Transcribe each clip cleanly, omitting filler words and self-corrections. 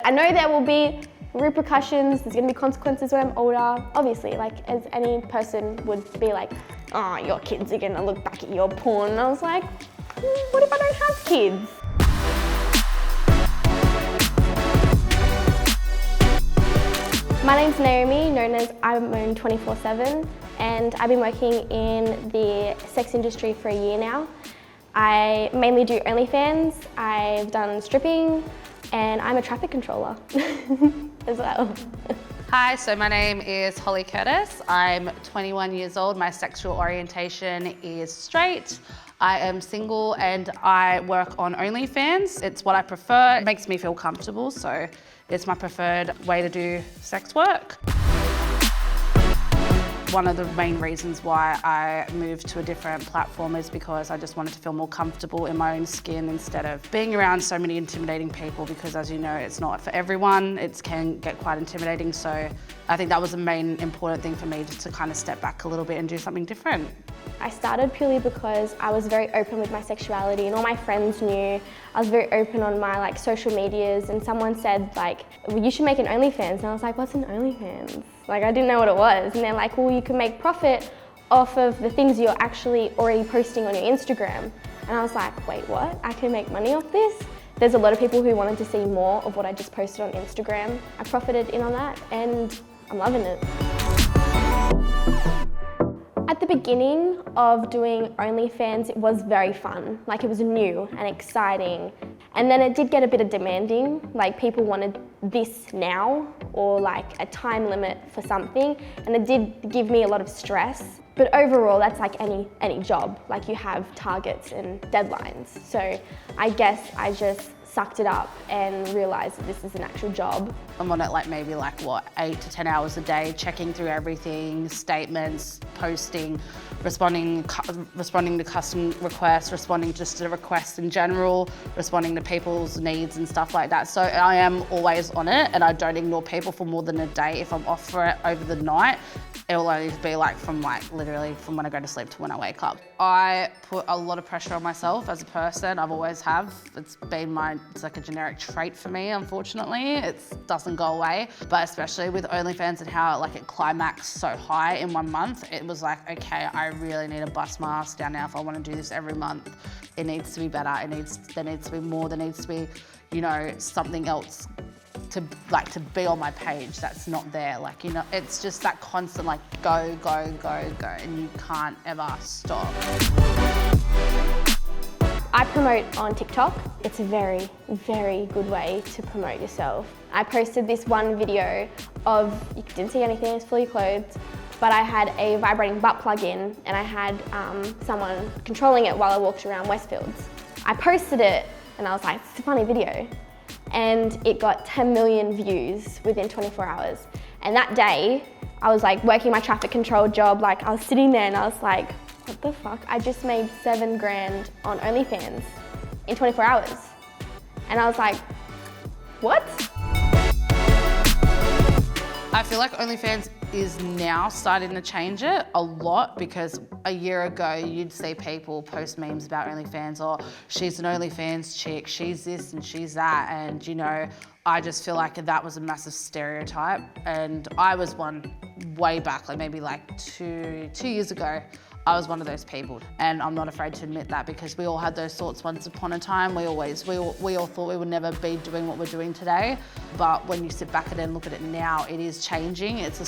I know there will be repercussions, there's gonna be consequences when I'm older. Obviously, like as any person would be like, oh, your kids are gonna look back at your porn. And I was like, what if I don't have kids? My name's Naomi, known as I'm Own 24/7, and I've been working in the sex industry for a year now. I mainly do OnlyFans, I've done stripping, and I'm a traffic controller as well. Hi, so my name is Holly Curtis. I'm 21 years old. My sexual orientation is straight. I am single and I work on OnlyFans. It's what I prefer. It makes me feel comfortable, so it's my preferred way to do sex work. One of the main reasons why I moved to a different platform is because I just wanted to feel more comfortable in my own skin instead of being around so many intimidating people, because as you know, it's not for everyone. It can get quite intimidating. So I think that was the main important thing for me, just to kind of step back a little bit and do something different. I started purely because I was very open with my sexuality and all my friends knew. I was very open on my social medias, and someone said well, you should make an OnlyFans. And I was like, what's an OnlyFans? I didn't know what it was. And they're like, well, you can make profit off of the things you're actually already posting on your Instagram. And I was like, wait, what? I can make money off this? There's a lot of people who wanted to see more of what I just posted on Instagram. I profited in on that and I'm loving it. At the beginning of doing OnlyFans, it was very fun. It was new and exciting. And then it did get a bit of demanding. People wanted this now, or a time limit for something. And it did give me a lot of stress. But overall, that's like any job. You have targets and deadlines. So I guess I just sucked it up and realised that this is an actual job. I'm on it maybe 8 to 10 hours a day, checking through everything, statements, posting, responding to custom requests, responding just to requests in general, responding to people's needs and stuff like that. So I am always on it, and I don't ignore people for more than a day. If I'm off for it over the night, it'll only be from literally from when I go to sleep to when I wake up. I put a lot of pressure on myself as a person. I've always have. It's been it's a generic trait for me, unfortunately. It doesn't go away, but especially with OnlyFans and how it climaxed so high in 1 month, it was okay, I really need to bust my ass down now if I want to do this every month. It needs to be better. There needs to be more. There needs to be, something else to be on my page that's not there. It's just that constant go, go, go, go, and you can't ever stop. I promote on TikTok. It's a very, very good way to promote yourself. I posted this one video of, you didn't see anything, it's fully clothed, but I had a vibrating butt plug in and I had someone controlling it while I walked around Westfields. I posted it and I was like, it's a funny video. And it got 10 million views within 24 hours. And that day, I was working my traffic control job, I was sitting there and I was like, what the fuck? I just made 7 grand on OnlyFans in 24 hours. And I was like, what? I feel like OnlyFans is now starting to change it a lot, because a year ago you'd see people post memes about OnlyFans, or she's an OnlyFans chick, she's this and she's that, and I just feel like that was a massive stereotype, and I was one way back, maybe 2 years ago. I was one of those people, and I'm not afraid to admit that, because we all had those thoughts once upon a time. We all thought we would never be doing what we're doing today. But when you sit back at it and look at it now, it is changing. It's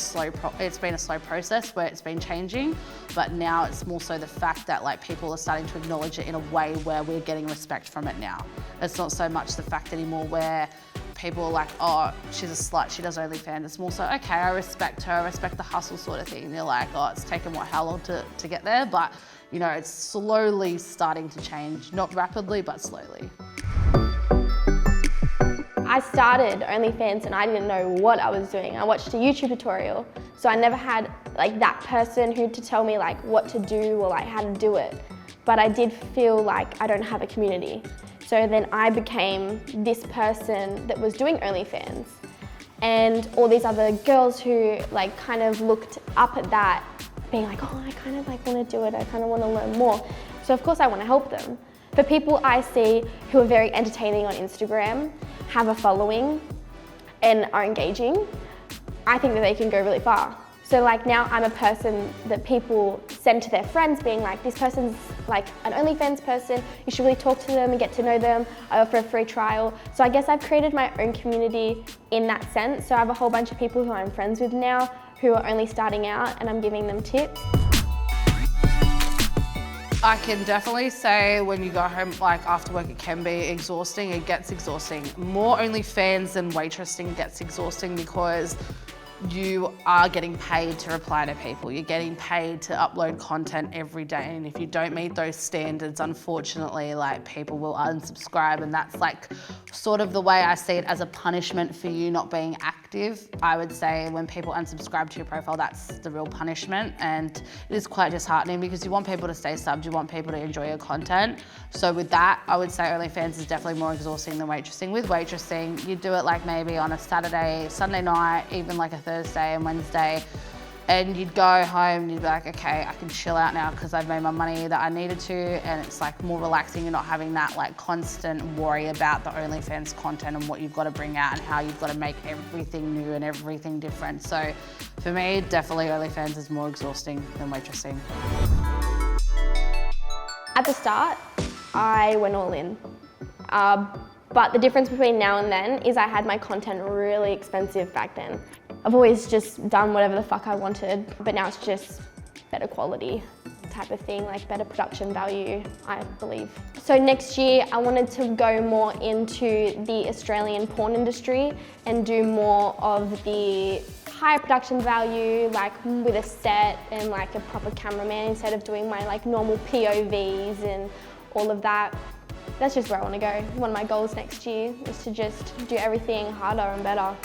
been a slow process where it's been changing, but now it's more so the fact that people are starting to acknowledge it in a way where we're getting respect from it now. It's not so much the fact anymore where people are like, oh, she's a slut, she does OnlyFans. It's more so, okay, I respect her, I respect the hustle sort of thing. And they're like, oh, it's taken how long to get there? But, it's slowly starting to change. Not rapidly, but slowly. I started OnlyFans and I didn't know what I was doing. I watched a YouTube tutorial, so I never had that person who to tell me what to do or how to do it. But I did feel I don't have a community. So then I became this person that was doing OnlyFans, and all these other girls who kind of looked up at that, being oh, I kind of want to do it, I kind of want to learn more. So of course I want to help them. For people I see who are very entertaining on Instagram, have a following, and are engaging, I think that they can go really far. So like now I'm a person that people send to their friends being like, this person's like an OnlyFans person, you should really talk to them and get to know them. I offer a free trial. So I guess I've created my own community in that sense. So I have a whole bunch of people who I'm friends with now who are only starting out, and I'm giving them tips. I can definitely say when you go home, like after work, it can be exhausting. It gets exhausting. More OnlyFans than waitressing gets exhausting because you are getting paid to reply to people. You're getting paid to upload content every day. And if you don't meet those standards, unfortunately, like people will unsubscribe. And that's like sort of the way I see it, as a punishment for you not being active. I would say when people unsubscribe to your profile, that's the real punishment. And it is quite disheartening because you want people to stay subbed, you want people to enjoy your content. So with that, I would say OnlyFans is definitely more exhausting than waitressing. With waitressing, you do it like maybe on a Saturday, Sunday night, even like a Thursday and Wednesday, and you'd go home and you'd be like, okay, I can chill out now because I've made my money that I needed to, and it's like more relaxing. You're not having that like constant worry about the OnlyFans content and what you've got to bring out and how you've got to make everything new and everything different. So for me, definitely OnlyFans is more exhausting than waitressing. At the start, I went all in. But the difference between now and then is I had my content really expensive back then. I've always just done whatever the fuck I wanted, but now it's just better quality type of thing, like better production value, I believe. So next year, I wanted to go more into the Australian porn industry and do more of the higher production value, like with a set and like a proper cameraman instead of doing my like normal POVs and all of that. That's just where I want to go. One of my goals next year is to just do everything harder and better.